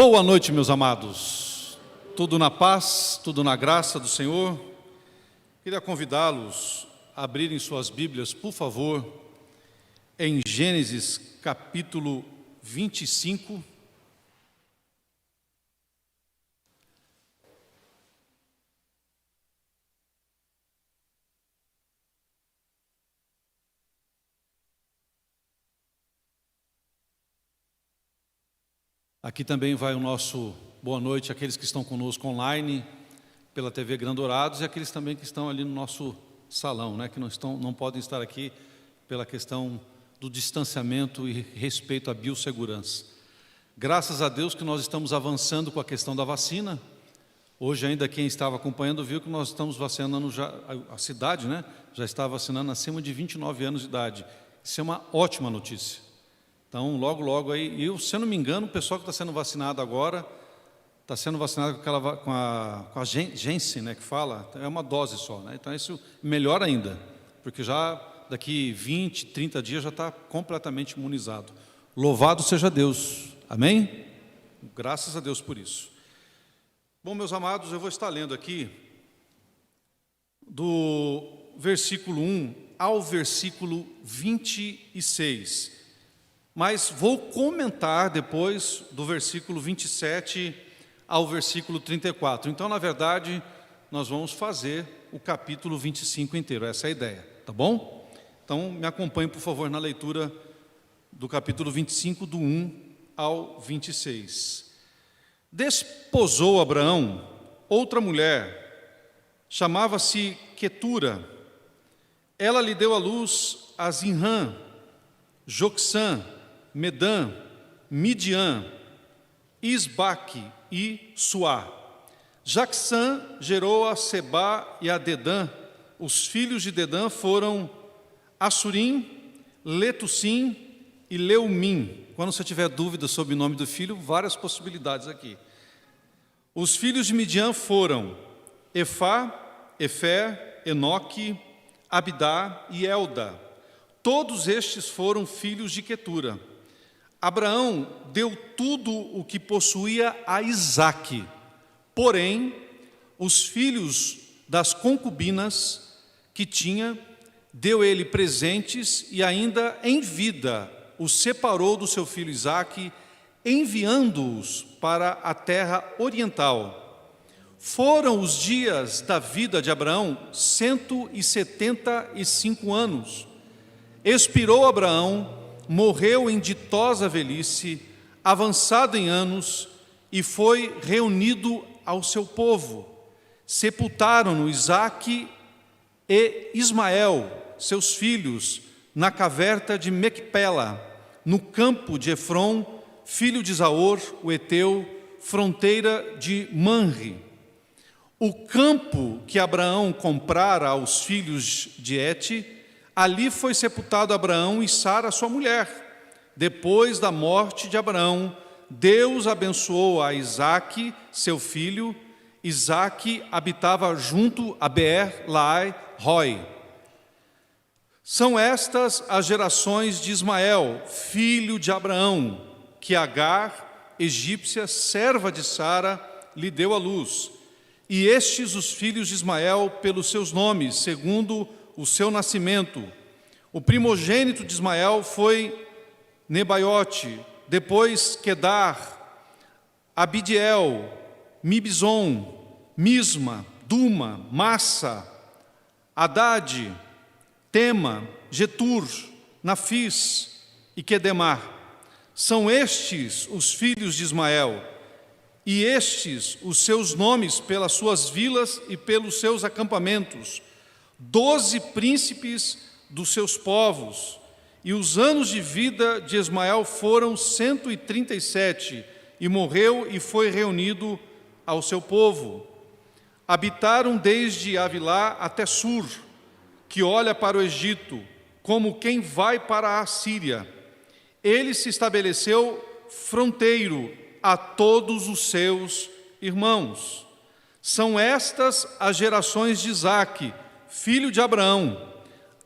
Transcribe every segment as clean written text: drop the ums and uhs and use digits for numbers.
Boa noite, meus amados. Tudo na paz, tudo na graça do Senhor. Queria convidá-los a abrirem suas Bíblias, por favor, em Gênesis capítulo 25. Aqui também vai o nosso boa noite àqueles que estão conosco online, pela TV Grandourados, e aqueles também que estão ali no nosso salão, que não podem estar aqui pela questão do distanciamento e respeito à biossegurança. Graças a Deus que nós estamos avançando com a questão da vacina. Hoje ainda quem estava acompanhando viu que nós estamos vacinando já, a cidade já está vacinando acima de 29 anos de idade. Isso é uma ótima notícia. Então, logo aí, se eu não me engano, o pessoal que está sendo vacinado agora, está sendo vacinado com a Janssen, que fala, é uma dose só, Então, isso melhor ainda, porque já daqui 20, 30 dias já está completamente imunizado. Louvado seja Deus, amém? Graças a Deus por isso. Bom, meus amados, eu vou estar lendo aqui do versículo 1 ao versículo 26, mas vou comentar depois do versículo 27 ao versículo 34. Então, na verdade, nós vamos fazer o capítulo 25 inteiro, essa é a ideia, tá bom? Então, me acompanhe, por favor, na leitura do capítulo 25, do 1 ao 26. Desposou Abraão outra mulher, chamava-se Quetura. Ela lhe deu à luz a Zinrã, Jocsã, Medã, Midian, Isbaque e Suá. Jocsã gerou a Sebá e a Dedã. Os filhos de Dedã foram Assurim, Letussim e Leumim. Quando você tiver dúvida sobre o nome do filho, várias possibilidades aqui. Os filhos de Midian foram Efá, Efer, Enoque, Abidá e Elda. Todos estes foram filhos de Quetura. Abraão deu tudo o que possuía a Isaque, porém, os filhos das concubinas que tinha, deu ele presentes e ainda em vida os separou do seu filho Isaque, enviando-os para a terra oriental. Foram os dias da vida de Abraão 175 anos. Expirou Abraão, morreu em ditosa velhice, avançado em anos, e foi reunido ao seu povo. Sepultaram-no Isaque e Ismael, seus filhos, na caverna de Mequipela, no campo de Efron, filho de Zaor, o Eteu, fronteira de Manre. O campo que Abraão comprara aos filhos de Et, ali foi sepultado Abraão e Sara, sua mulher. Depois da morte de Abraão, Deus abençoou a Isaque, seu filho. Isaque habitava junto a Beer-Lahai-Roi. São estas as gerações de Ismael, filho de Abraão, que Agar, egípcia, serva de Sara, lhe deu à luz. E estes os filhos de Ismael pelos seus nomes, segundo o seu nascimento. O primogênito de Ismael foi Nebaiote, depois Quedar, Abidiel, Mibzon, Misma, Duma, Massa, Haddad, Tema, Getur, Nafis e Quedemar. São estes os filhos de Ismael, e estes os seus nomes pelas suas vilas e pelos seus acampamentos, 12 príncipes dos seus povos. E os anos de vida de Ismael foram 137, e morreu e foi reunido ao seu povo. Habitaram desde Avilá até Sur, que olha para o Egito, como quem vai para a Síria. Ele se estabeleceu fronteiro a todos os seus irmãos. São estas as gerações de Isaque, filho de Abraão.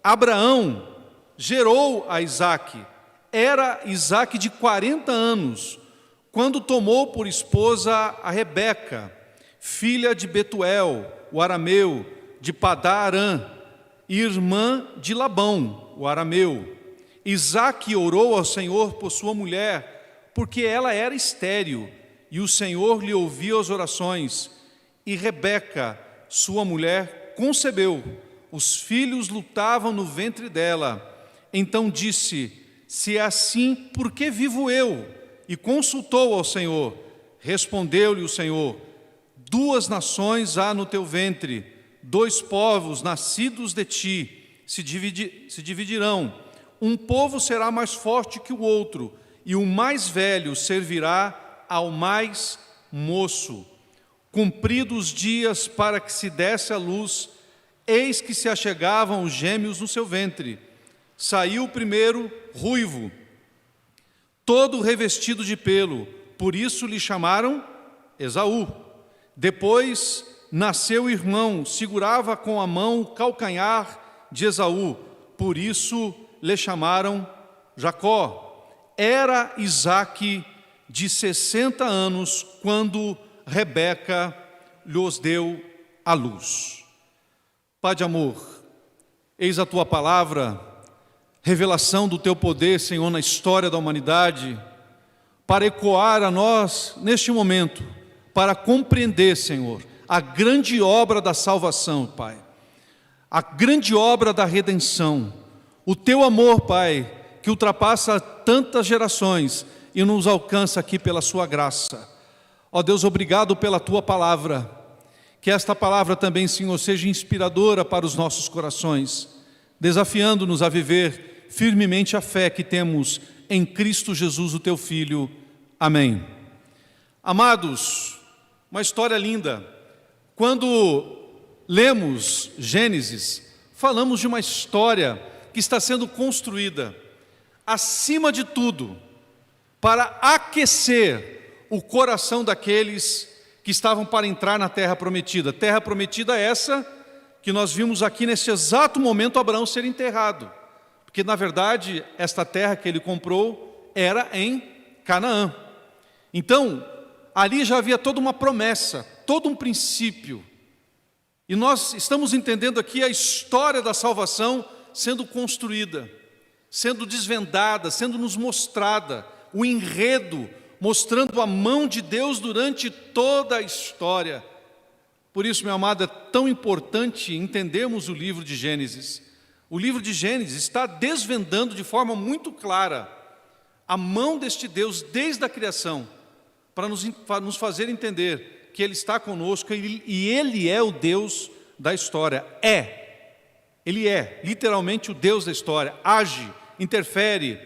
Abraão gerou a Isaque. Era Isaque de 40 anos, quando tomou por esposa a Rebeca, filha de Betuel, o arameu, de Padá-Arã, irmã de Labão, o arameu. Isaque orou ao Senhor por sua mulher, porque ela era estéril, e o Senhor lhe ouvia as orações. E Rebeca, sua mulher, concebeu. Os filhos lutavam no ventre dela. Então disse: se é assim, por que vivo eu? E consultou ao Senhor. Respondeu-lhe o Senhor: 2 nações há no teu ventre, 2 povos nascidos de ti se dividirão. Um povo será mais forte que o outro, e o mais velho servirá ao mais moço. Cumpridos os dias para que se desse à luz, eis que se achegavam os gêmeos no seu ventre. Saiu o primeiro ruivo, todo revestido de pelo, por isso lhe chamaram Esaú. Depois nasceu o irmão, segurava com a mão o calcanhar de Esaú, por isso lhe chamaram Jacó. Era Isaque de 60 anos quando Rebeca lhes deu à luz. Pai de amor, eis a tua palavra, revelação do teu poder, Senhor, na história da humanidade, para ecoar a nós neste momento, para compreender, Senhor, a grande obra da salvação, Pai, a grande obra da redenção, o teu amor, Pai, que ultrapassa tantas gerações e nos alcança aqui pela sua graça. Ó Deus, obrigado pela tua palavra, que esta palavra também, Senhor, seja inspiradora para os nossos corações, desafiando-nos a viver firmemente a fé que temos em Cristo Jesus, o teu Filho. Amém. Amados, uma história linda. Quando lemos Gênesis, falamos de uma história que está sendo construída, acima de tudo, para aquecer o coração daqueles que estavam para entrar na terra prometida. Terra prometida essa que nós vimos aqui nesse exato momento Abraão ser enterrado. Porque, na verdade, esta terra que ele comprou era em Canaã. Então, ali já havia toda uma promessa, todo um princípio. E nós estamos entendendo aqui a história da salvação sendo construída, sendo desvendada, sendo nos mostrada, o enredo, mostrando a mão de Deus durante toda a história. Por isso, meu amado, é tão importante entendermos o livro de Gênesis. O livro de Gênesis está desvendando de forma muito clara a mão deste Deus desde a criação, para nos fazer entender que Ele está conosco e Ele é o Deus da história. Ele é literalmente o Deus da história, age, interfere,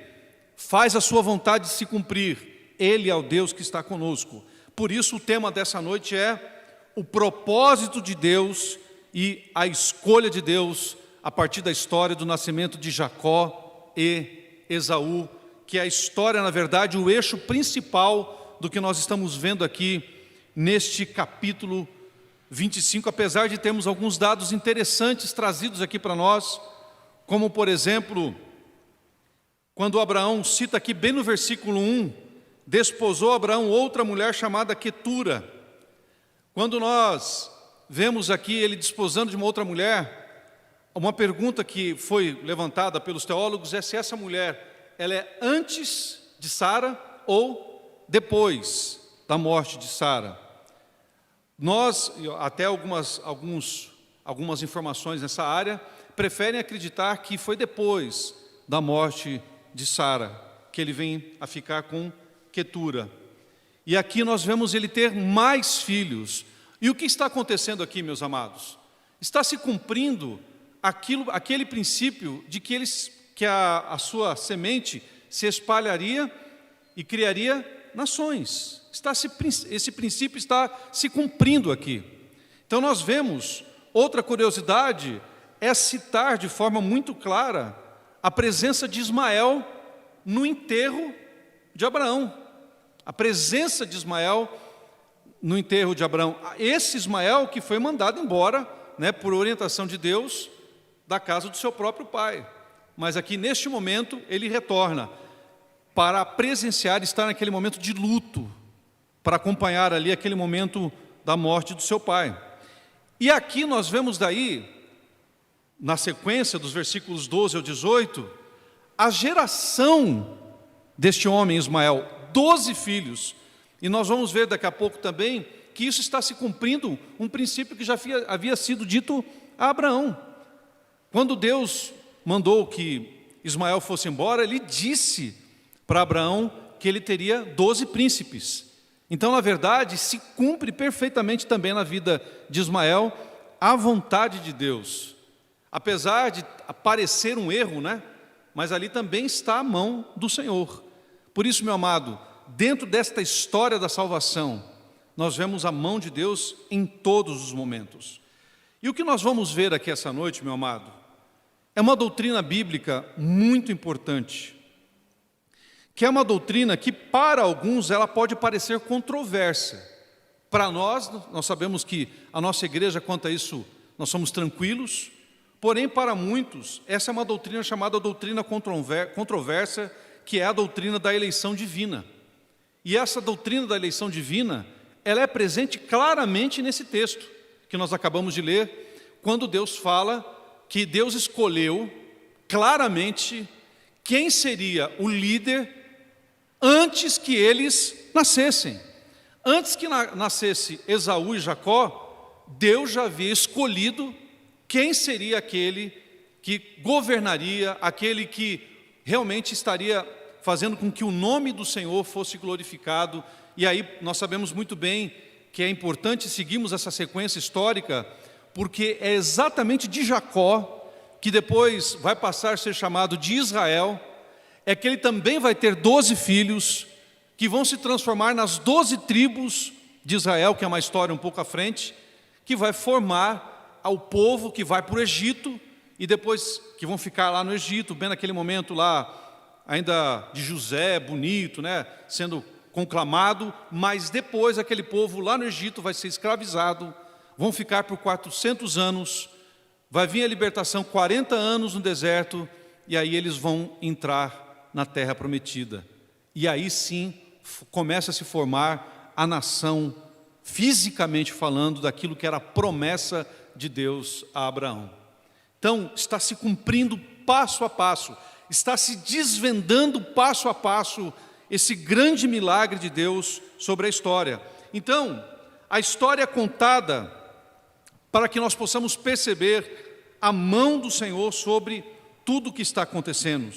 faz a sua vontade se cumprir. Ele é o Deus que está conosco. Por isso o tema dessa noite é o propósito de Deus e a escolha de Deus a partir da história do nascimento de Jacó e Esaú, que é a história, na verdade, o eixo principal do que nós estamos vendo aqui neste capítulo 25, apesar de termos alguns dados interessantes trazidos aqui para nós, como, por exemplo, quando Abraão cita aqui bem no versículo 1, desposou Abraão outra mulher chamada Quetura. Quando nós vemos aqui ele desposando de uma outra mulher, uma pergunta que foi levantada pelos teólogos é se essa mulher ela é antes de Sara ou depois da morte de Sara. Nós, até algumas informações nessa área, preferem acreditar que foi depois da morte de Sara que ele vem a ficar com Quetura. E aqui nós vemos ele ter mais filhos. E o que está acontecendo aqui, meus amados? Está se cumprindo aquele princípio de que a sua semente se espalharia e criaria nações. Esse princípio está se cumprindo aqui. Então nós vemos, outra curiosidade é citar de forma muito clara a presença de Ismael no enterro de Abraão. A presença de Ismael no enterro de Abraão. Esse Ismael que foi mandado embora, por orientação de Deus, da casa do seu próprio pai. Mas aqui neste momento ele retorna. para presenciar, estar naquele momento de luto, para acompanhar ali aquele momento da morte do seu pai. E aqui nós vemos daí, na sequência dos versículos 12 ao 18, a geração deste homem Ismael, 12 filhos. E nós vamos ver daqui a pouco também que isso está se cumprindo, um princípio que já havia sido dito a Abraão. Quando Deus mandou que Ismael fosse embora, ele disse para Abraão que ele teria 12 príncipes. Então, na verdade, se cumpre perfeitamente também na vida de Ismael a vontade de Deus. Apesar de parecer um erro, né? Mas ali também está a mão do Senhor. Por isso, meu amado, dentro desta história da salvação, nós vemos a mão de Deus em todos os momentos. E o que nós vamos ver aqui essa noite, meu amado, é uma doutrina bíblica muito importante, que é uma doutrina que para alguns ela pode parecer controversa. Para nós sabemos que a nossa igreja quanto a isso, nós somos tranquilos, porém para muitos essa é uma doutrina chamada doutrina controversa, que é a doutrina da eleição divina. E essa doutrina da eleição divina, ela é presente claramente nesse texto que nós acabamos de ler, quando Deus fala que Deus escolheu claramente quem seria o líder antes que eles nascessem. Antes que nascesse Esaú e Jacó, Deus já havia escolhido quem seria aquele que governaria, aquele que realmente estaria fazendo com que o nome do Senhor fosse glorificado. E aí nós sabemos muito bem que é importante seguirmos essa sequência histórica, porque é exatamente de Jacó, que depois vai passar a ser chamado de Israel, é que ele também vai ter 12 filhos, que vão se transformar nas 12 tribos de Israel, que é uma história um pouco à frente, que vai formar ao povo que vai para o Egito, e depois que vão ficar lá no Egito, bem naquele momento lá, ainda de José, bonito, né, sendo conclamado, mas depois aquele povo lá no Egito vai ser escravizado, vão ficar por 400 anos, vai vir a libertação, 40 anos no deserto, e aí eles vão entrar na terra prometida. E aí sim, começa a se formar a nação, fisicamente falando, daquilo que era a promessa de Deus a Abraão. Então, está se cumprindo passo a passo, está se desvendando passo a passo esse grande milagre de Deus sobre a história. Então, a história é contada para que nós possamos perceber a mão do Senhor sobre tudo o que está acontecendo.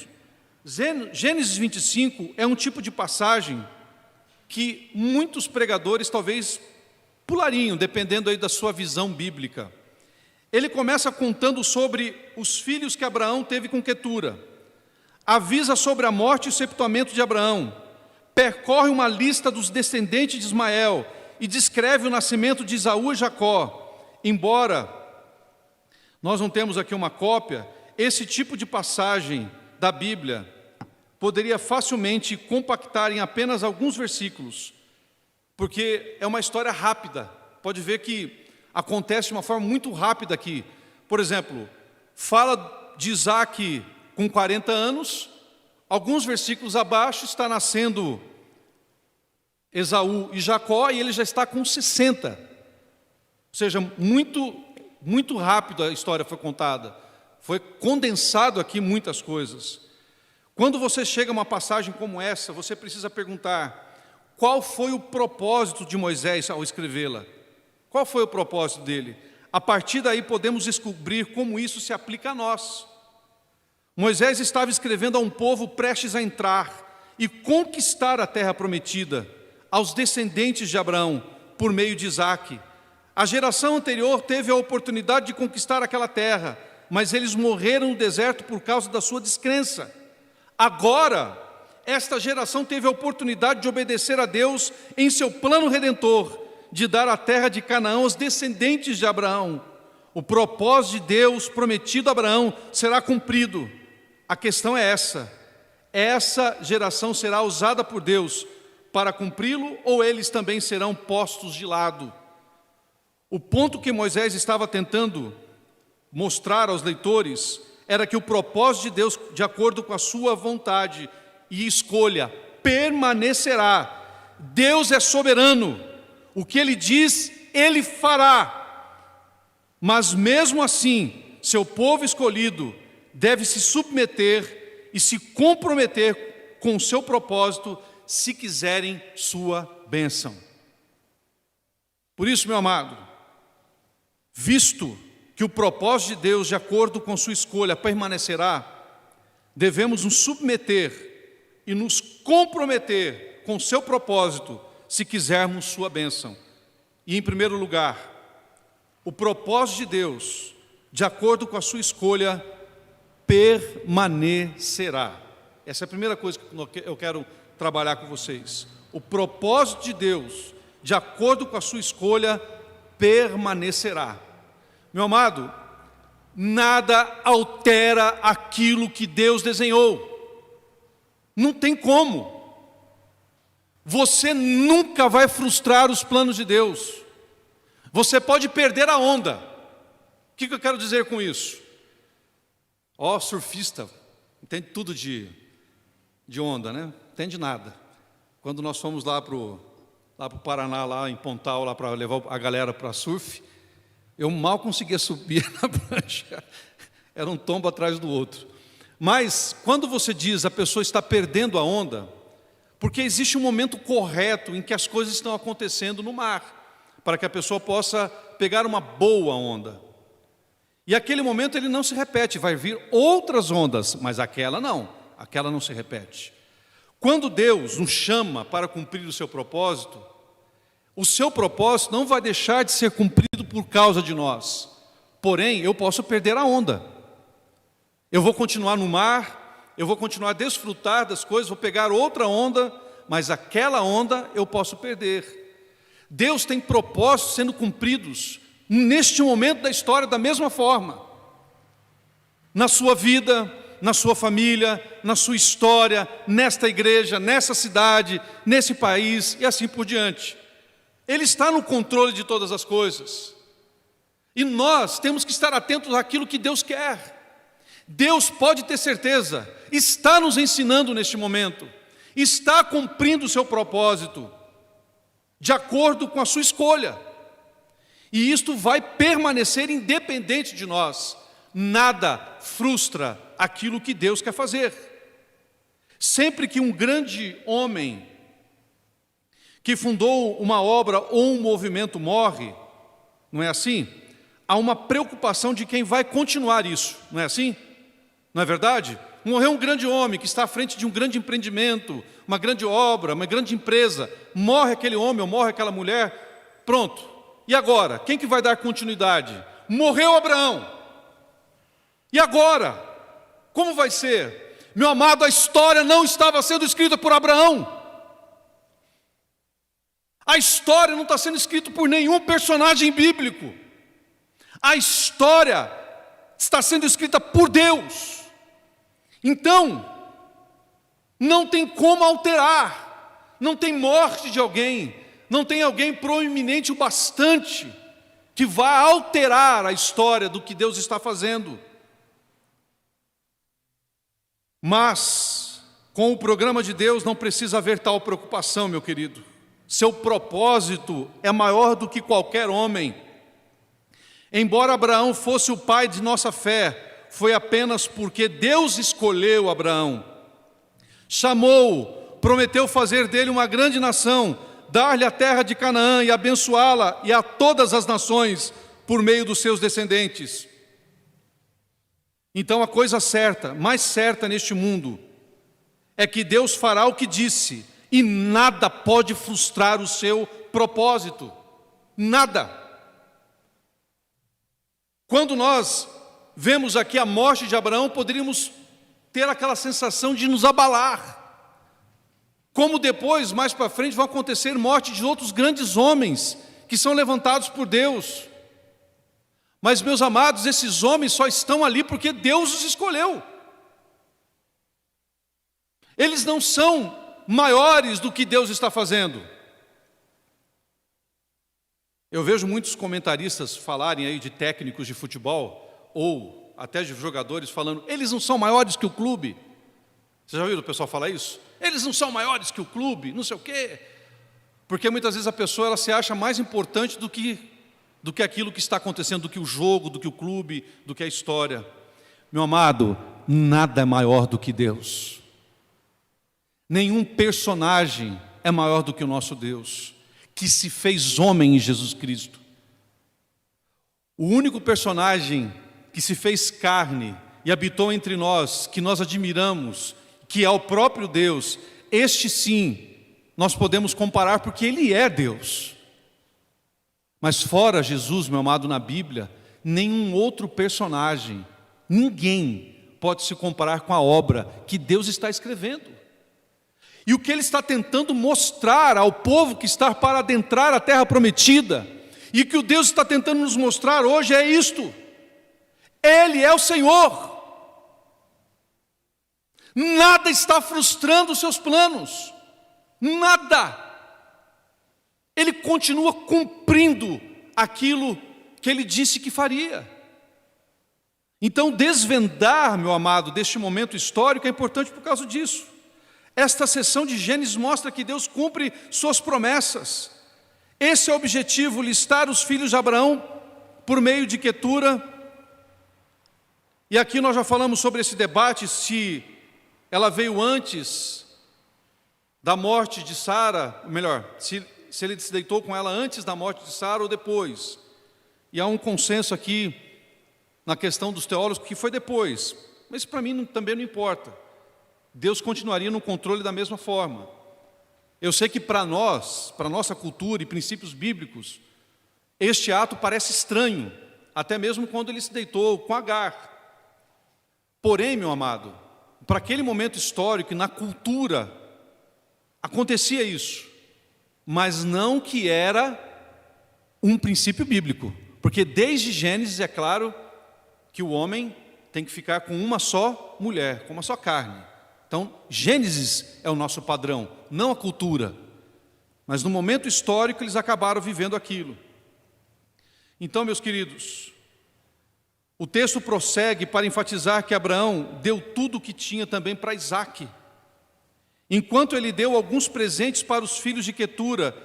Gênesis 25 é um tipo de passagem que muitos pregadores talvez pulariam, dependendo aí da sua visão bíblica. Ele começa contando sobre os filhos que Abraão teve com Quetura, avisa sobre a morte e sepultamento de Abraão, percorre uma lista dos descendentes de Ismael e descreve o nascimento de Esaú e Jacó. Embora nós não temos aqui uma cópia, esse tipo de passagem da Bíblia poderia facilmente compactar em apenas alguns versículos, porque é uma história rápida. Pode ver que acontece de uma forma muito rápida aqui. Por exemplo, fala de Isaac com 40 anos, alguns versículos abaixo está nascendo Esaú e Jacó, e ele já está com 60. Ou seja, muito rápido a história foi contada. Foi condensado aqui muitas coisas. Quando você chega a uma passagem como essa, você precisa perguntar: qual foi o propósito de Moisés ao escrevê-la? Qual foi o propósito dele? A partir daí podemos descobrir como isso se aplica a nós. Moisés estava escrevendo a um povo prestes a entrar e conquistar a terra prometida, aos descendentes de Abraão, por meio de Isaque. A geração anterior teve a oportunidade de conquistar aquela terra, mas eles morreram no deserto por causa da sua descrença. Agora, esta geração teve a oportunidade de obedecer a Deus em seu plano redentor, de dar a terra de Canaã aos descendentes de Abraão. O propósito de Deus prometido a Abraão será cumprido. A questão é essa geração será usada por Deus para cumpri-lo, ou eles também serão postos de lado? O ponto que Moisés estava tentando mostrar aos leitores era que o propósito de Deus, de acordo com a sua vontade, e escolha permanecerá. Deus é soberano. O que Ele diz, Ele fará. Mas mesmo assim, seu povo escolhido deve se submeter e se comprometer com o seu propósito, se quiserem sua bênção. Por isso, meu amado, visto que o propósito de Deus, de acordo com sua escolha, permanecerá, devemos nos submeter e nos comprometer com o seu propósito, se quisermos sua bênção. E em primeiro lugar, o propósito de Deus, de acordo com a sua escolha, permanecerá. Essa é a primeira coisa que eu quero trabalhar com vocês. O propósito de Deus, de acordo com a sua escolha, permanecerá. Meu amado, nada altera aquilo que Deus desenhou. Não tem como. Você nunca vai frustrar os planos de Deus. Você pode perder a onda. O que eu quero dizer com isso? Surfista, entende tudo de onda, né? Entende nada. Quando nós fomos lá para o Paraná, lá em Pontal, lá para levar a galera para surf, eu mal conseguia subir na prancha. Era um tombo atrás do outro. Mas, quando você diz a pessoa está perdendo a onda, porque existe um momento correto em que as coisas estão acontecendo no mar, para que a pessoa possa pegar uma boa onda. E aquele momento ele não se repete, vai vir outras ondas, mas aquela não se repete. Quando Deus nos chama para cumprir o seu propósito não vai deixar de ser cumprido por causa de nós. Porém, eu posso perder a onda. Eu vou continuar no mar, eu vou continuar a desfrutar das coisas, vou pegar outra onda, mas aquela onda eu posso perder. Deus tem propósitos sendo cumpridos neste momento da história da mesma forma. Na sua vida, na sua família, na sua história, nesta igreja, nessa cidade, nesse país e assim por diante. Ele está no controle de todas as coisas. E nós temos que estar atentos àquilo que Deus quer. Deus, pode ter certeza, está nos ensinando neste momento, está cumprindo o seu propósito, de acordo com a sua escolha. E isto vai permanecer independente de nós. Nada frustra aquilo que Deus quer fazer. Sempre que um grande homem que fundou uma obra ou um movimento morre, não é assim? Há uma preocupação de quem vai continuar isso, não é assim? Não é verdade? Morreu um grande homem que está à frente de um grande empreendimento, uma grande obra, uma grande empresa. Morre aquele homem ou morre aquela mulher, pronto. E agora? Quem que vai dar continuidade? Morreu Abraão. E agora? Como vai ser? Meu amado, a história não estava sendo escrita por Abraão. A história não está sendo escrita por nenhum personagem bíblico. A história está sendo escrita por Deus. Então, não tem como alterar. Não tem morte de alguém. Não tem alguém proeminente o bastante que vá alterar a história do que Deus está fazendo. Mas, com o programa de Deus, não precisa haver tal preocupação, meu querido. Seu propósito é maior do que qualquer homem. Embora Abraão fosse o pai de nossa fé, foi apenas porque Deus escolheu Abraão. Chamou-o, prometeu fazer dele uma grande nação, dar-lhe a terra de Canaã e abençoá-la e a todas as nações por meio dos seus descendentes. Então a coisa certa, mais certa neste mundo, é que Deus fará o que disse e nada pode frustrar o seu propósito. Nada. Quando nós vemos aqui a morte de Abraão, poderíamos ter aquela sensação de nos abalar. Como depois, mais para frente, vão acontecer morte de outros grandes homens que são levantados por Deus. Mas, meus amados, esses homens só estão ali porque Deus os escolheu. Eles não são maiores do que Deus está fazendo. Eu vejo muitos comentaristas falarem aí de técnicos de futebol, ou até de jogadores falando, eles não são maiores que o clube. Você já ouviu o pessoal falar isso? Eles não são maiores que o clube, não sei o quê. Porque muitas vezes a pessoa ela se acha mais importante do que aquilo que está acontecendo, do que o jogo, do que o clube, do que a história. Meu amado, nada é maior do que Deus. Nenhum personagem é maior do que o nosso Deus, que se fez homem em Jesus Cristo. O único personagem que se fez carne e habitou entre nós, que nós admiramos, que é o próprio Deus, este sim, nós podemos comparar porque Ele é Deus. Mas fora Jesus, meu amado, na Bíblia, nenhum outro personagem, ninguém pode se comparar com a obra que Deus está escrevendo. E o que Ele está tentando mostrar ao povo que está para adentrar a terra prometida, e que o Deus está tentando nos mostrar hoje é isto: Ele é o Senhor. Nada está frustrando os seus planos, nada. Ele continua cumprindo aquilo que Ele disse que faria. Então, desvendar, meu amado, deste momento histórico é importante por causa disso. Esta sessão de Gênesis mostra que Deus cumpre suas promessas. Esse é o objetivo, listar os filhos de Abraão por meio de Quetura. E aqui nós já falamos sobre esse debate, se ela veio antes da morte de Sara, melhor, se ele se deitou com ela antes da morte de Sara ou depois. E há um consenso aqui na questão dos teólogos que foi depois, mas para mim também não importa. Deus continuaria no controle da mesma forma. Eu sei que para nós, para a nossa cultura e princípios bíblicos, este ato parece estranho, até mesmo quando ele se deitou com Agar. Porém, meu amado, para aquele momento histórico e na cultura, acontecia isso, mas não que era um princípio bíblico, porque desde Gênesis é claro que o homem tem que ficar com uma só mulher, com uma só carne. Então, Gênesis é o nosso padrão, não a cultura. Mas no momento histórico eles acabaram vivendo aquilo. Então, meus queridos, o texto prossegue para enfatizar que Abraão deu tudo o que tinha também para Isaque. Enquanto ele deu alguns presentes para os filhos de Quetura,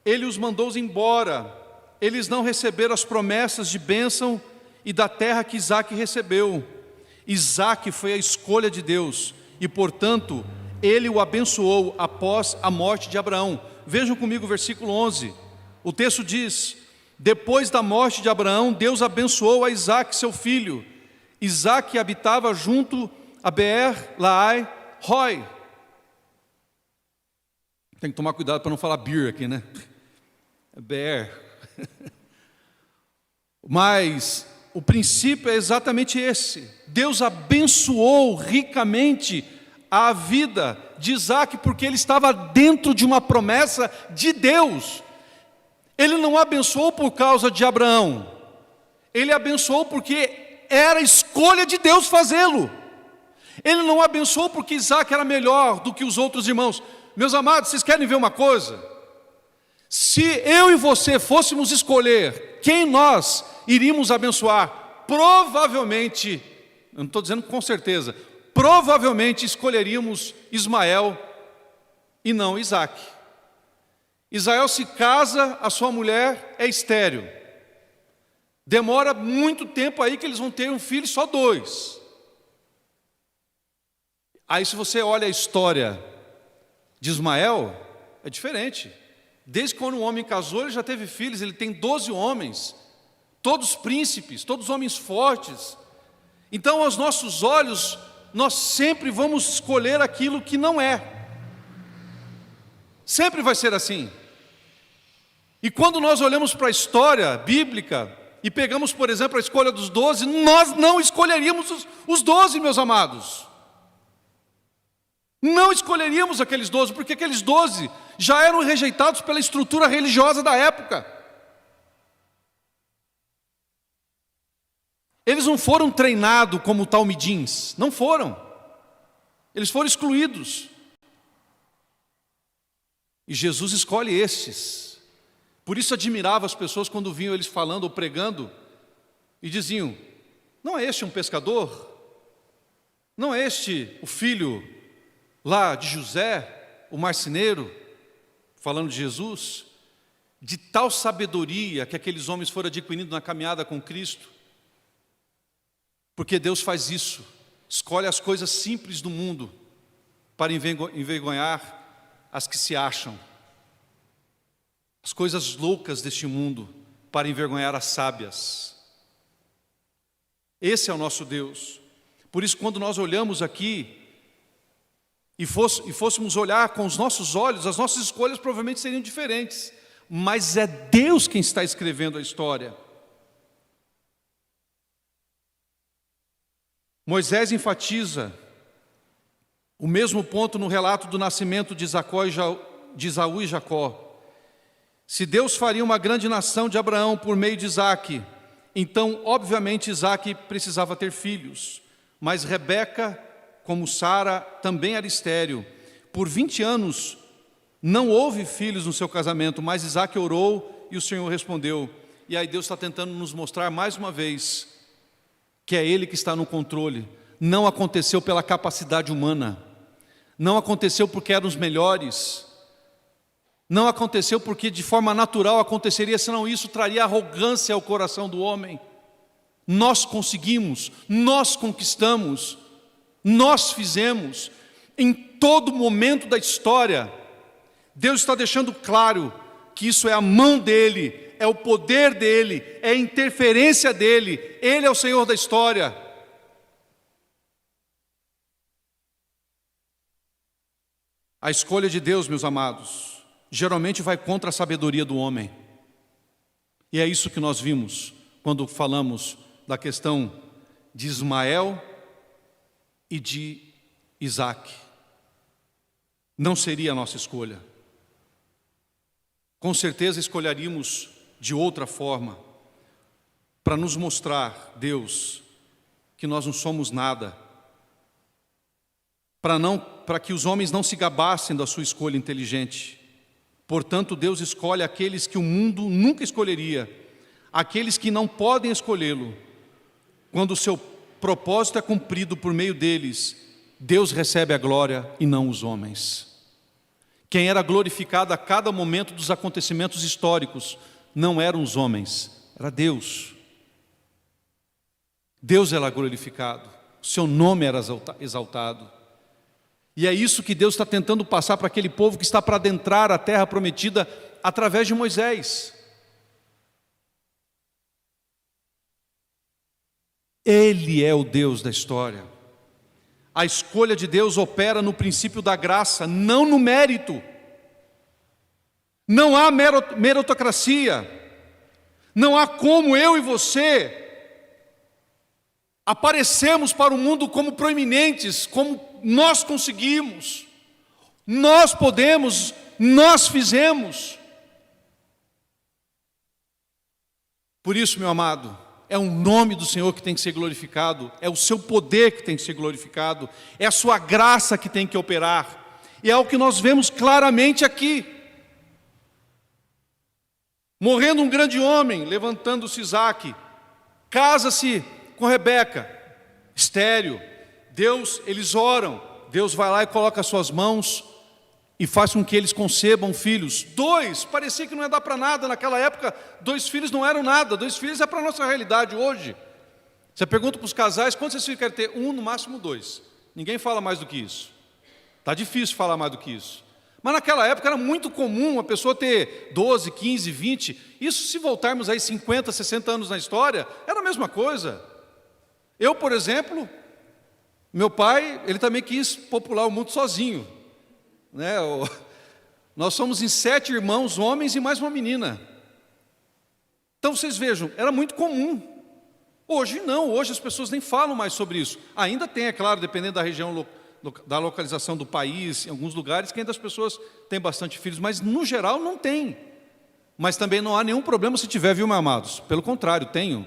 ele os mandou embora. Eles não receberam as promessas de bênção e da terra que Isaque recebeu. Isaque foi a escolha de Deus e, portanto, ele o abençoou após a morte de Abraão. Vejam comigo o versículo 11. O texto diz: depois da morte de Abraão, Deus abençoou a Isaque, seu filho. Isaque habitava junto a Beer-Lahai-Roi. Tem que tomar cuidado para não falar Beer aqui, né? Beer. Mas o princípio é exatamente esse. Deus abençoou ricamente a vida de Isaque, porque ele estava dentro de uma promessa de Deus. Ele não abençoou por causa de Abraão, ele abençoou porque era escolha de Deus fazê-lo. Ele não abençoou porque Isaque era melhor do que os outros irmãos. Meus amados, vocês querem ver uma coisa? Se eu e você fôssemos escolher quem nós iríamos abençoar, provavelmente, eu não estou dizendo com certeza, provavelmente escolheríamos Ismael e não Isaque. Israel se casa, a sua mulher é estéril. Demora muito tempo aí que eles vão ter um filho, só 2. Aí se você olha a história de Ismael, é diferente. Desde quando o homem casou, ele já teve filhos, ele tem 12 homens, todos príncipes, todos homens fortes. Então, aos nossos olhos, nós sempre vamos escolher aquilo que não é. Sempre vai ser assim. E quando nós olhamos para a história bíblica e pegamos, por exemplo, a escolha dos 12, nós não escolheríamos os 12, meus amados. Não escolheríamos aqueles 12, porque aqueles 12 já eram rejeitados pela estrutura religiosa da época. Eles não foram treinados como talmidins, não foram. Eles foram excluídos. E Jesus escolhe estes. Por isso admirava as pessoas quando vinham eles falando ou pregando e diziam: não é este um pescador? Não é este o filho lá de José, o marceneiro, falando de Jesus, de tal sabedoria que aqueles homens foram adquirindo na caminhada com Cristo. Porque Deus faz isso, escolhe as coisas simples do mundo para envergonhar as que se acham, as coisas loucas deste mundo para envergonhar as sábias. Esse é o nosso Deus. Por isso, quando nós olhamos aqui e fôssemos olhar com os nossos olhos, as nossas escolhas provavelmente seriam diferentes, mas é Deus quem está escrevendo a história. Moisés enfatiza o mesmo ponto no relato do nascimento de Esaú e Jacó. Se Deus faria uma grande nação de Abraão por meio de Isaque, então, obviamente, Isaque precisava ter filhos. Mas Rebeca, como Sara, também era estéril. Por 20 anos não houve filhos no seu casamento, mas Isaque orou e o Senhor respondeu. E aí Deus está tentando nos mostrar mais uma vez que é Ele que está no controle. Não aconteceu pela capacidade humana, não aconteceu porque eram os melhores, não aconteceu porque de forma natural aconteceria, senão isso traria arrogância ao coração do homem. Nós conseguimos, nós conquistamos, nós fizemos. Em todo momento da história, Deus está deixando claro que isso é a mão dEle, é o poder dEle, é a interferência dEle. Ele é o Senhor da história. A escolha de Deus, meus amados, geralmente vai contra a sabedoria do homem. E é isso que nós vimos quando falamos da questão de Ismael e de Isaque. Não seria a nossa escolha. Com certeza escolheríamos de outra forma, para nos mostrar, Deus, que nós não somos nada, para que os homens não se gabassem da sua escolha inteligente. Portanto, Deus escolhe aqueles que o mundo nunca escolheria, aqueles que não podem escolhê-lo. Quando o seu propósito é cumprido por meio deles, Deus recebe a glória e não os homens. Quem era glorificado a cada momento dos acontecimentos históricos não eram os homens, era Deus. Deus era glorificado, o seu nome era exaltado. E é isso que Deus está tentando passar para aquele povo que está para adentrar a terra prometida através de Moisés. Ele é o Deus da história. A escolha de Deus opera no princípio da graça, não no mérito. Não há meritocracia. Não há como eu e você aparecemos para o mundo como proeminentes, como nós conseguimos, nós podemos, nós fizemos. Por isso, meu amado, é o nome do Senhor que tem que ser glorificado, é o seu poder que tem que ser glorificado, é a sua graça que tem que operar, e é o que nós vemos claramente aqui. Morrendo um grande homem, levantando-se Isaque, casa-se com Rebeca, estéril. Deus, eles oram, Deus vai lá e coloca as suas mãos e faz com que eles concebam filhos. 2, parecia que não ia dar para nada naquela época, 2 filhos não eram nada, 2 filhos é para a nossa realidade hoje. Você pergunta para os casais, quantos vocês querem ter? 1, no máximo 2. Ninguém fala mais do que isso. Está difícil falar mais do que isso. Mas naquela época era muito comum a pessoa ter 12, 15, 20. Isso, se voltarmos aí 50, 60 anos na história, era a mesma coisa. Eu, por exemplo, meu pai, ele também quis popular o mundo sozinho, né? Nós somos em 7 irmãos, homens e mais uma menina. Então vocês vejam, era muito comum. Hoje não, hoje as pessoas nem falam mais sobre isso. Ainda tem, é claro, dependendo da região, da localização do país, em alguns lugares que ainda as pessoas têm bastante filhos, mas no geral não tem. Mas também não há nenhum problema se tiver, viu, meus amados? Pelo contrário, tenho.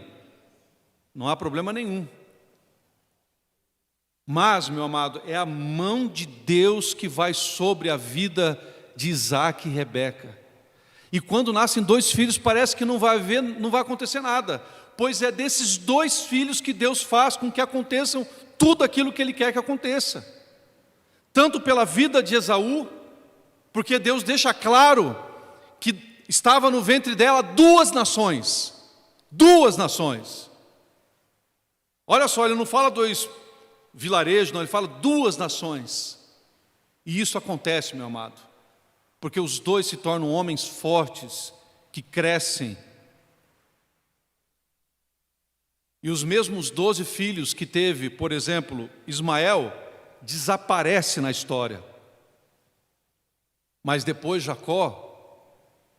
Não há problema nenhum. Mas, meu amado, é a mão de Deus que vai sobre a vida de Isaque e Rebeca. E quando nascem 2 filhos, parece que não vai acontecer nada, pois é desses 2 filhos que Deus faz com que aconteçam tudo aquilo que Ele quer que aconteça. tanto pela vida de Esaú, porque Deus deixa claro que estava no ventre dela duas nações. Duas nações. Olha só, ele não fala dois vilarejos, não, ele fala duas nações. E isso acontece, meu amado, porque os dois se tornam homens fortes, que crescem. E os mesmos 12 filhos que teve, por exemplo, Ismael, desaparece na história. Mas depois Jacó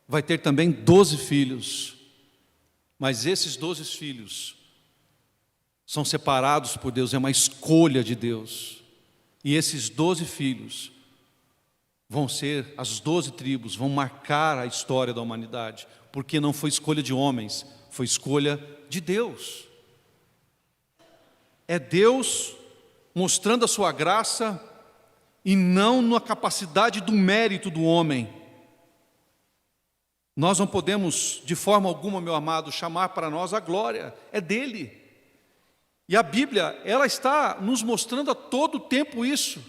vai ter também 12 filhos. Mas esses 12 filhos são separados por Deus, é uma escolha de Deus. E esses 12 filhos vão ser as 12 tribos, vão marcar a história da humanidade, porque não foi escolha de homens, foi escolha de Deus. É Deus mostrando a sua graça e não na capacidade do mérito do homem. Nós não podemos, de forma alguma, meu amado, chamar para nós a glória, é dele. E a Bíblia, ela está nos mostrando a todo tempo isso.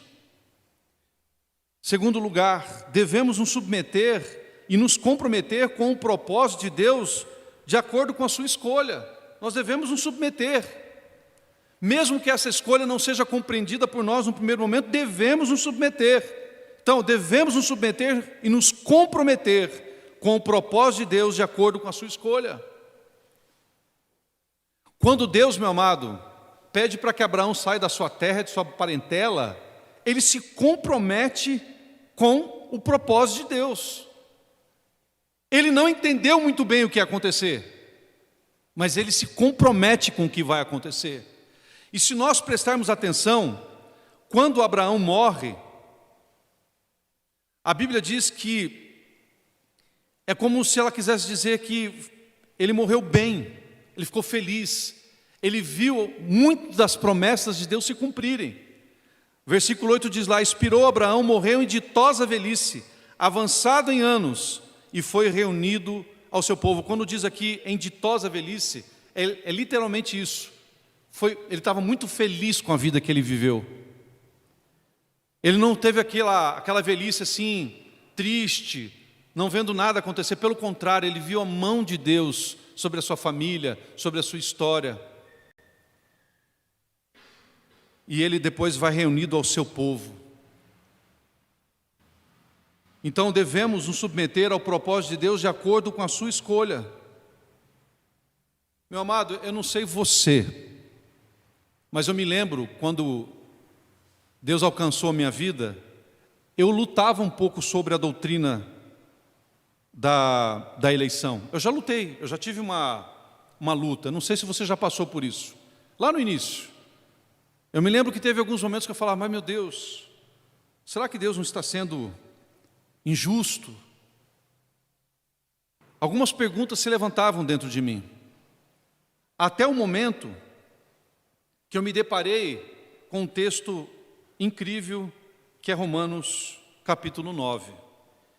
Segundo lugar, devemos nos submeter e nos comprometer com o propósito de Deus de acordo com a sua escolha. Nós devemos nos submeter. Mesmo que essa escolha não seja compreendida por nós no primeiro momento, devemos nos submeter. Então, devemos nos submeter e nos comprometer com o propósito de Deus de acordo com a sua escolha. Quando Deus, meu amado, pede para que Abraão saia da sua terra, de sua parentela, ele se compromete com o propósito de Deus. Ele não entendeu muito bem o que ia acontecer, mas ele se compromete com o que vai acontecer. E se nós prestarmos atenção, quando Abraão morre, a Bíblia diz que é como se ela quisesse dizer que ele morreu bem, ele ficou feliz, ele viu muitas das promessas de Deus se cumprirem. Versículo 8 diz lá: expirou Abraão, morreu em ditosa velhice, avançado em anos, e foi reunido ao seu povo. Quando diz aqui em ditosa velhice, é literalmente isso. Ele estava muito feliz com a vida que ele viveu. Ele não teve aquela velhice assim, triste, não vendo nada acontecer. Pelo contrário, ele viu a mão de Deus sobre a sua família, sobre a sua história. E ele depois vai reunido ao seu povo. Então devemos nos submeter ao propósito de Deus de acordo com a sua escolha. Meu amado, eu não sei você, mas eu me lembro quando Deus alcançou a minha vida, eu lutava um pouco sobre a doutrina da eleição. Eu já lutei, eu já tive uma luta, não sei se você já passou por isso. Lá no início, eu me lembro que teve alguns momentos que eu falava: mas meu Deus, será que Deus não está sendo injusto? Algumas perguntas se levantavam dentro de mim. Até o momento que eu me deparei com um texto incrível, que é Romanos capítulo 9.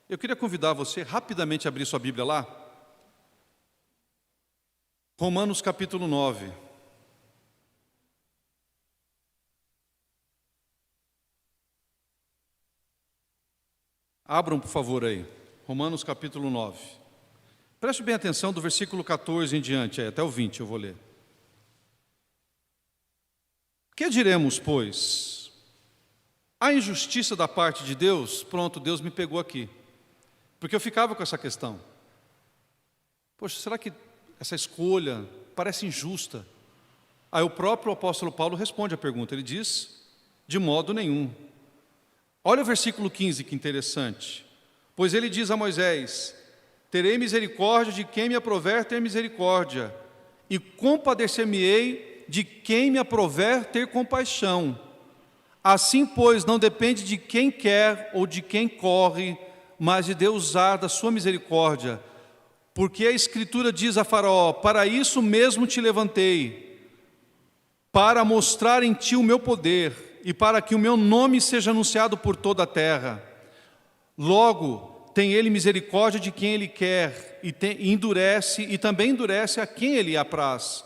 Eu queria convidar você rapidamente a abrir sua Bíblia lá. Romanos capítulo 9. Abram, por favor, aí. Romanos capítulo 9. Preste bem atenção do versículo 14 em diante, até o 20 eu vou ler. Que diremos, pois? A injustiça da parte de Deus? Pronto, Deus me pegou aqui. Porque eu ficava com essa questão. Poxa, será que essa escolha parece injusta? Aí o próprio apóstolo Paulo responde a pergunta. Ele diz: de modo nenhum. Olha o versículo 15, que interessante. Pois ele diz a Moisés: terei misericórdia de quem me aprover ter misericórdia, e compadecer-me-ei de quem me aprover ter compaixão. Assim, pois, não depende de quem quer ou de quem corre, mas de Deus usar da sua misericórdia. Porque a Escritura diz a Faraó: para isso mesmo te levantei, para mostrar em ti o meu poder, e para que o meu nome seja anunciado por toda a terra. Logo, tem ele misericórdia de quem ele quer, e também endurece a quem ele apraz.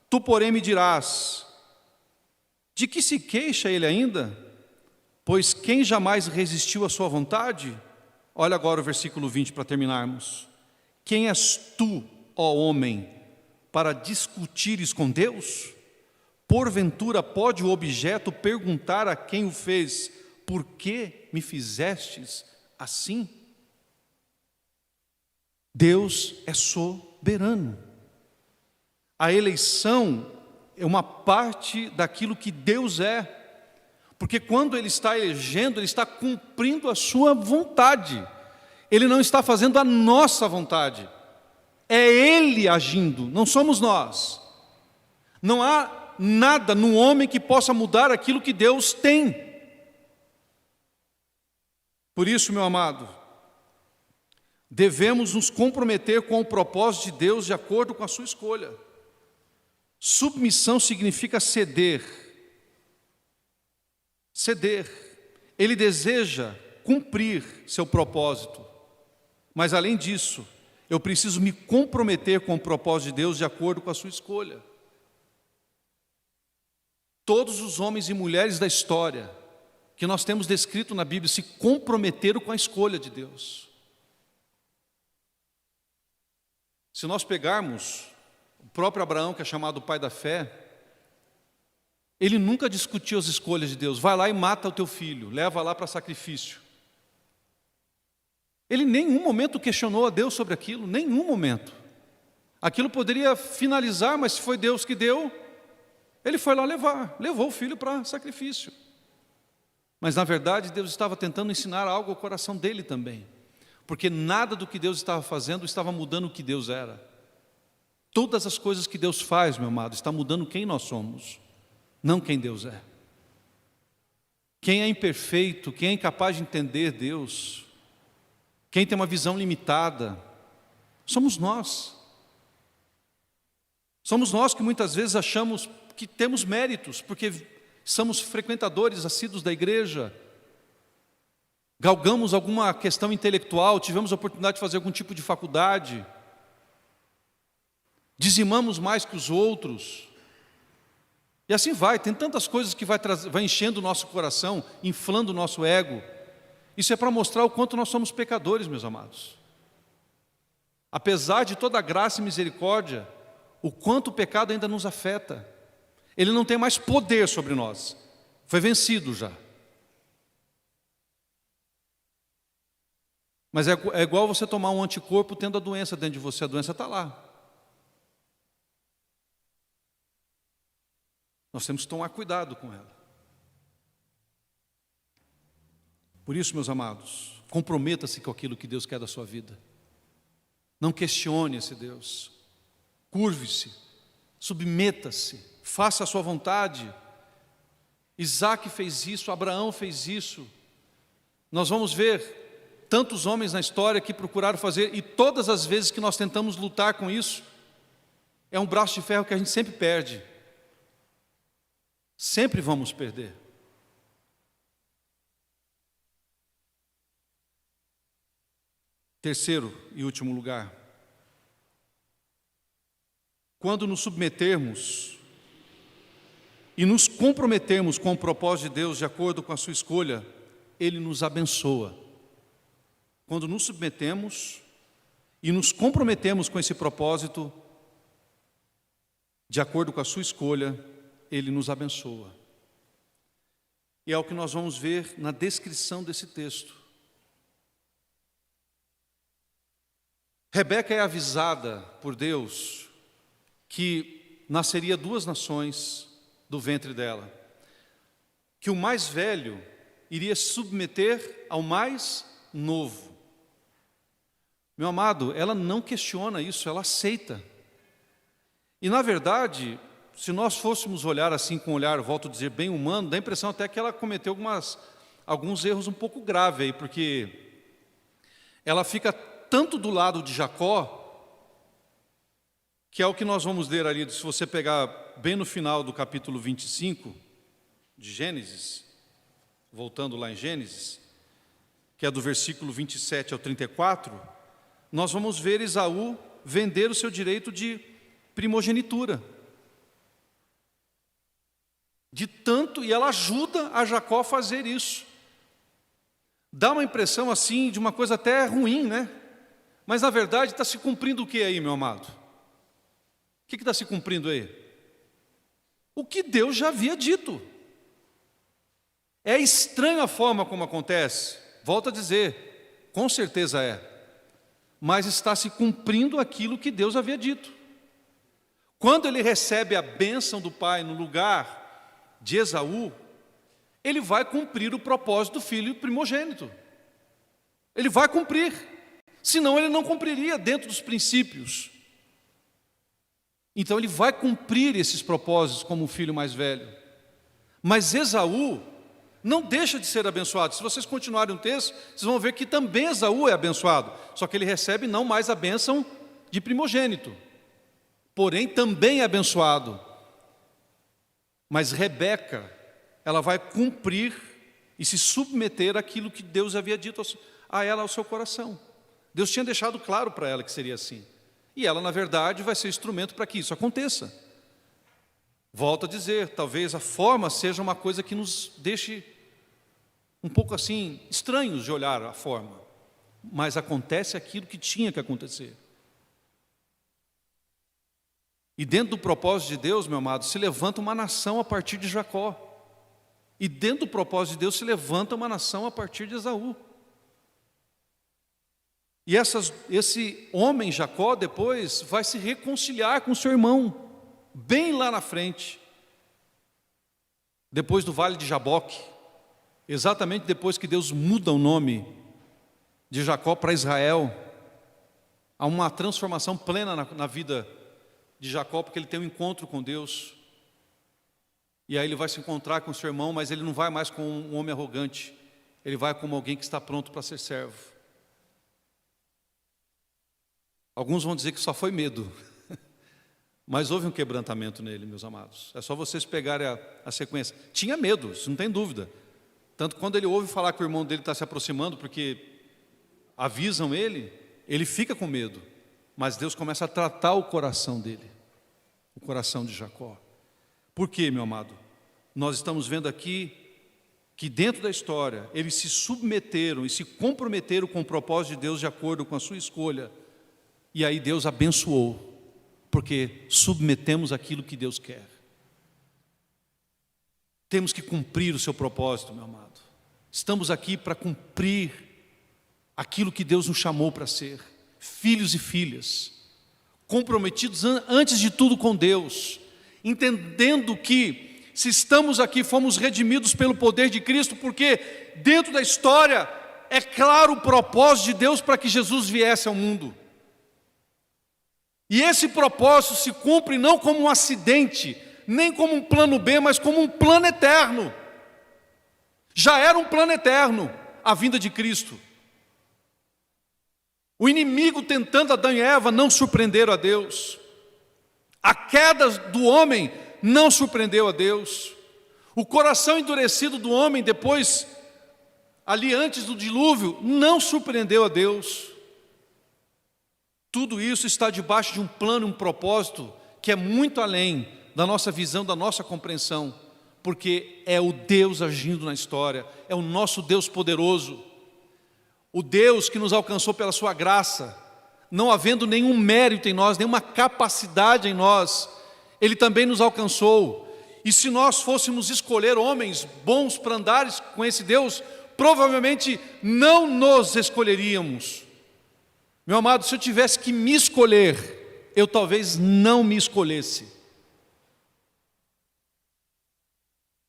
Tu, porém, me dirás: de que se queixa ele ainda? Pois quem jamais resistiu à sua vontade? Olha agora o versículo 20 para terminarmos. Quem és tu, ó homem, para discutires com Deus? Porventura pode o objeto perguntar a quem o fez: por que me fizestes assim? Deus é soberano. A eleição é uma parte daquilo que Deus é. Porque quando Ele está elegendo, Ele está cumprindo a sua vontade. Ele não está fazendo a nossa vontade. É Ele agindo, não somos nós. Não há nada no homem que possa mudar aquilo que Deus tem. Por isso, meu amado, devemos nos comprometer com o propósito de Deus de acordo com a sua escolha. Submissão significa ceder. Ceder. Ele deseja cumprir seu propósito. Mas além disso, eu preciso me comprometer com o propósito de Deus de acordo com a sua escolha. Todos os homens e mulheres da história que nós temos descrito na Bíblia se comprometeram com a escolha de Deus. Se nós pegarmos o próprio Abraão, que é chamado pai da fé, ele nunca discutiu as escolhas de Deus. Vai lá e mata o teu filho, leva lá para sacrifício. Ele em nenhum momento questionou a Deus sobre aquilo, nenhum momento. Aquilo poderia finalizar, mas se foi Deus que deu, ele foi lá levou o filho para sacrifício. Mas na verdade Deus estava tentando ensinar algo ao coração dele também. Porque nada do que Deus estava fazendo estava mudando o que Deus era. Todas as coisas que Deus faz, meu amado, está mudando quem nós somos, não quem Deus é. Quem é imperfeito, quem é incapaz de entender Deus, quem tem uma visão limitada, somos nós. Somos nós que muitas vezes achamos que temos méritos, porque somos frequentadores assíduos da igreja, galgamos alguma questão intelectual, tivemos a oportunidade de fazer algum tipo de faculdade, dizimamos mais que os outros, e assim vai, tem tantas coisas que vai enchendo o nosso coração, inflando o nosso ego. Isso é para mostrar o quanto nós somos pecadores, meus amados. Apesar de toda a graça e misericórdia, o quanto o pecado ainda nos afeta. Ele não tem mais poder sobre nós, foi vencido já. Mas é igual você tomar um anticorpo tendo a doença dentro de você, a doença está lá. Nós temos que tomar cuidado com ela. Por isso, meus amados, comprometa-se com aquilo que Deus quer da sua vida. Não questione esse Deus. Curve-se, submeta-se, faça a sua vontade. Isaac fez isso, Abraão fez isso. Nós vamos ver tantos homens na história que procuraram fazer, e todas as vezes que nós tentamos lutar com isso, é um braço de ferro que a gente sempre perde. Sempre vamos perder. Terceiro e último lugar. Quando nos submetermos e nos comprometermos com o propósito de Deus de acordo com a sua escolha, Ele nos abençoa. Quando nos submetemos e nos comprometemos com esse propósito, de acordo com a sua escolha, Ele nos abençoa. E é o que nós vamos ver na descrição desse texto. Rebeca é avisada por Deus que nasceria 2 nações do ventre dela, que o mais velho iria se submeter ao mais novo. Meu amado, ela não questiona isso, ela aceita. E na verdade, se nós fôssemos olhar assim com um olhar, volto a dizer, bem humano, dá a impressão até que ela cometeu alguns erros um pouco graves aí, porque ela fica tanto do lado de Jacó, que é o que nós vamos ler ali, se você pegar bem no final do capítulo 25 de Gênesis, voltando lá em Gênesis, que é do versículo 27 ao 34, nós vamos ver Esaú vender o seu direito de primogenitura. E ela ajuda a Jacó a fazer isso. Dá uma impressão assim de uma coisa até ruim, né? Mas na verdade está se cumprindo o que aí, meu amado? O que está se cumprindo aí? O que Deus já havia dito. É estranha a forma como acontece, volto a dizer, com certeza é, mas está se cumprindo aquilo que Deus havia dito. Quando ele recebe a bênção do pai no lugar de Esaú, ele vai cumprir o propósito do filho primogênito. Ele vai cumprir, senão ele não cumpriria dentro dos princípios. Então ele vai cumprir esses propósitos como o filho mais velho. Mas Esaú não deixa de ser abençoado. Se vocês continuarem o texto, vocês vão ver que também Esaú é abençoado, só que ele recebe não mais a bênção de primogênito, porém também é abençoado. Mas Rebeca, ela vai cumprir e se submeter àquilo que Deus havia dito a ela, ao seu coração. Deus tinha deixado claro para ela que seria assim. E ela, na verdade, vai ser instrumento para que isso aconteça. Volto a dizer, talvez a forma seja uma coisa que nos deixe um pouco assim, estranhos de olhar a forma. Mas acontece aquilo que tinha que acontecer. E dentro do propósito de Deus, meu amado, se levanta uma nação a partir de Jacó. E dentro do propósito de Deus se levanta uma nação a partir de Esaú. E esse homem, Jacó, depois vai se reconciliar com seu irmão, bem lá na frente, depois do vale de Jaboque, exatamente depois que Deus muda o nome de Jacó para Israel. Há uma transformação plena na vida de Jacó, porque ele tem um encontro com Deus. E aí ele vai se encontrar com seu irmão, mas ele não vai mais como um homem arrogante, ele vai como alguém que está pronto para ser servo. Alguns vão dizer que só foi medo, mas houve um quebrantamento nele, meus amados. É só vocês pegarem a sequência. Tinha medo, isso não tem dúvida. Tanto que quando ele ouve falar que o irmão dele está se aproximando, porque avisam ele, ele fica com medo. Mas Deus começa a tratar o coração dele, o coração de Jacó. Por quê, meu amado? Nós estamos vendo aqui que dentro da história, eles se submeteram e se comprometeram com o propósito de Deus de acordo com a sua escolha. E aí Deus abençoou, porque submetemos aquilo que Deus quer. Temos que cumprir o seu propósito, meu amado. Estamos aqui para cumprir aquilo que Deus nos chamou para ser, filhos e filhas, comprometidos antes de tudo com Deus, entendendo que se estamos aqui, fomos redimidos pelo poder de Cristo, porque dentro da história é claro o propósito de Deus para que Jesus viesse ao mundo. E esse propósito se cumpre não como um acidente, nem como um plano B, mas como um plano eterno. Já era um plano eterno a vinda de Cristo. O inimigo tentando Adão e Eva não surpreenderam a Deus. A queda do homem não surpreendeu a Deus. O coração endurecido do homem depois, ali antes do dilúvio, não surpreendeu a Deus. Tudo isso está debaixo de um plano, um propósito que é muito além da nossa visão, da nossa compreensão, porque é o Deus agindo na história, é o nosso Deus poderoso, o Deus que nos alcançou pela sua graça, não havendo nenhum mérito em nós, nenhuma capacidade em nós, Ele também nos alcançou. E se nós fôssemos escolher homens bons para andar com esse Deus, provavelmente não nos escolheríamos. Meu amado, se eu tivesse que me escolher, eu talvez não me escolhesse.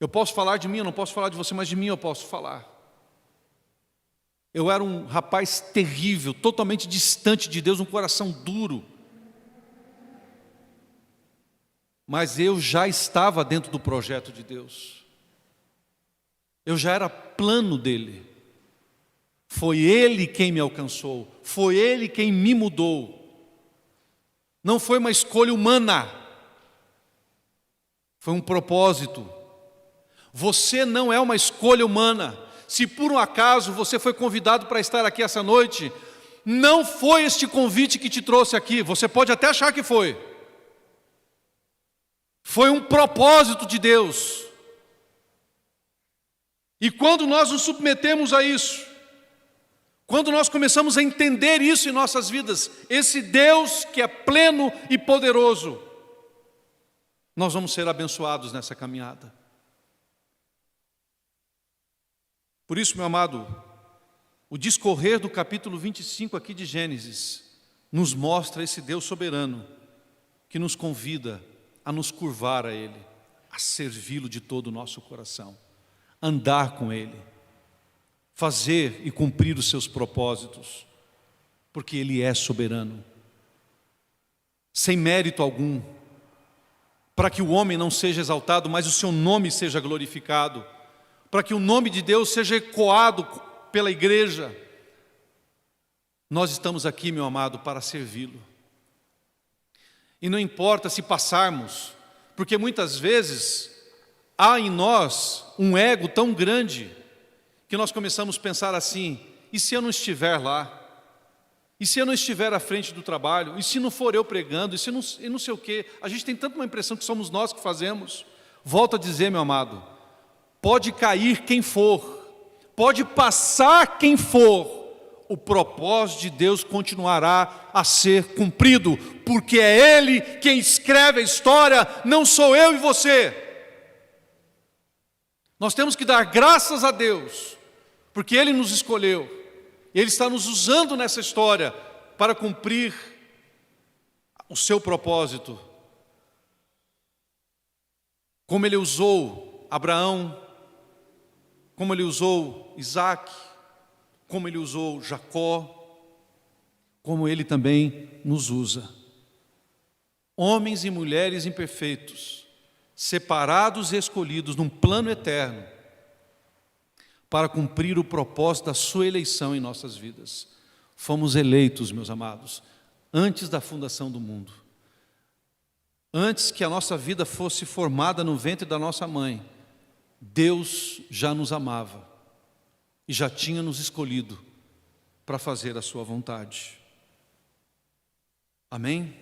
Eu posso falar de mim, eu não posso falar de você, mas de mim eu posso falar. Eu era um rapaz terrível, totalmente distante de Deus, um coração duro. Mas eu já estava dentro do projeto de Deus. Eu já era plano dele. Foi Ele quem me alcançou, foi Ele quem me mudou. Não foi uma escolha humana, foi um propósito. Você não é uma escolha humana. Se por um acaso você foi convidado para estar aqui essa noite, não foi este convite que te trouxe aqui. Você pode até achar que foi. Foi um propósito de Deus. E quando nós nos submetemos a isso, Quando nós começamos a entender isso em nossas vidas, esse Deus que é pleno e poderoso, nós vamos ser abençoados nessa caminhada. Por isso, meu amado, o discorrer do capítulo 25 aqui de Gênesis nos mostra esse Deus soberano que nos convida a nos curvar a Ele, a servi-lo de todo o nosso coração, andar com Ele, fazer e cumprir os seus propósitos, porque Ele é soberano, sem mérito algum, para que o homem não seja exaltado, mas o seu nome seja glorificado, para que o nome de Deus seja ecoado pela igreja. Nós estamos aqui, meu amado, para servi-lo. E não importa se passarmos, porque muitas vezes há em nós um ego tão grande que nós começamos a pensar assim: e se eu não estiver lá? E se eu não estiver à frente do trabalho? E se não for eu pregando? E se não, e não sei o quê? A gente tem tanto uma impressão que somos nós que fazemos. Volto a dizer, meu amado, pode cair quem for, pode passar quem for, o propósito de Deus continuará a ser cumprido, porque é Ele quem escreve a história, não sou eu e você. Nós temos que dar graças a Deus, porque Ele nos escolheu, Ele está nos usando nessa história para cumprir o seu propósito. Como Ele usou Abraão, como Ele usou Isaac, como Ele usou Jacó, como Ele também nos usa. Homens e mulheres imperfeitos, separados e escolhidos num plano eterno, para cumprir o propósito da sua eleição em nossas vidas. Fomos eleitos, meus amados, antes da fundação do mundo. Antes que a nossa vida fosse formada no ventre da nossa mãe, Deus já nos amava e já tinha nos escolhido para fazer a sua vontade. Amém?